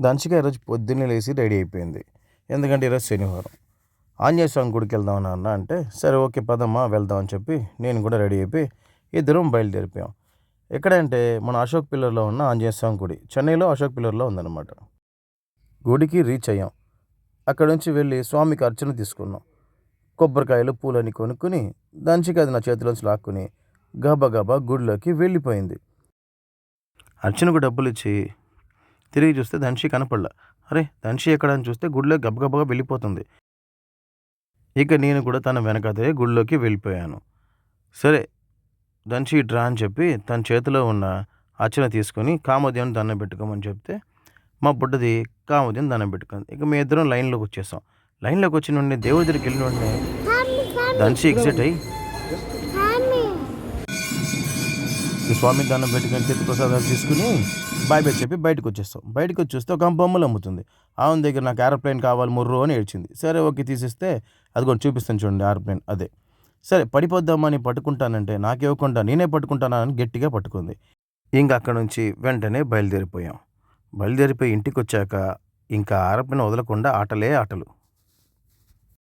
దంచిక ఈరోజు పొద్దున్నే లేసి రెడీ అయిపోయింది. ఎందుకంటే ఈరోజు శనివారం. ఆంజనేయ స్వామి గుడికి వెళ్దాం నాన్న అంటే, సరే ఓకే పదమ్మా వెళ్దాం అని చెప్పి నేను కూడా రెడీ అయిపోయి ఇద్దరం బయలుదేరిపోయాం. ఎక్కడంటే మన అశోక్ పిల్లర్లో ఉన్న ఆంజనేయ స్వామి గుడి. చెన్నైలో అశోక్ పిల్లర్లో ఉందన్నమాట. గుడికి రీచ్ అయ్యాం. అక్కడ నుంచి వెళ్ళి స్వామికి అర్చన తీసుకున్నాం. కొబ్బరికాయలు పూలని కొనుక్కుని దంచిక అది నా చేతిలోంచి లాక్కుని గబగబా గుడిలోకి వెళ్ళిపోయింది. అర్చనకు డబ్బులు ఇచ్చి తిరిగి చూస్తే ధన్షి కనపడలా. అరే ధన్షి ఎక్కడ అని చూస్తే గుడిలో గబగబగా వెళ్ళిపోతుంది. ఇక నేను కూడా తన వెనకదే గుడిలోకి వెళ్ళిపోయాను. సరే ధన్షి డ్రా అని చెప్పి తన చేతిలో ఉన్న అర్చన తీసుకొని కామోదయం దండం పెట్టుకోమని చెప్తే మా బుడ్డది కామోదయం దండం పెట్టుకుంది. ఇక మీ ఇద్దరం లైన్లోకి వచ్చేసాం. లైన్లోకి వచ్చిన వెంటనే దేవుడి దగ్గరికి వెళ్ళిన వెంటనే ధన్షి ఎగ్జైట్ అయ్యి స్వామి దండం పెట్టుకొని తీర్థ ప్రసాదాలు తీసుకుని బాయ్ బాయ్ చెప్పి బయటకు వచ్చేస్తాం. బయటకు వచ్చి చూస్తే ఒక బొమ్మలు అమ్ముతుంది. ఆమె దగ్గర నాకు ఏరోప్లేన్ కావాలి ముర్రు అని ఏడ్చింది. సరే ఓకే తీసిస్తే అది కూడా చూపిస్తాను చూడండి ఏరోప్లేన్ అదే. సరే పడిపోద్దామని పట్టుకుంటానంటే నాకు ఇవ్వకుండా నేనే పట్టుకుంటానా అని గట్టిగా పట్టుకుంది. ఇంకా అక్కడ నుంచి వెంటనే బయలుదేరిపోయాం. బయలుదేరిపోయి ఇంటికి వచ్చాక ఇంకా ఏరోప్లేన్ వదలకుండా ఆటలే ఆటలు.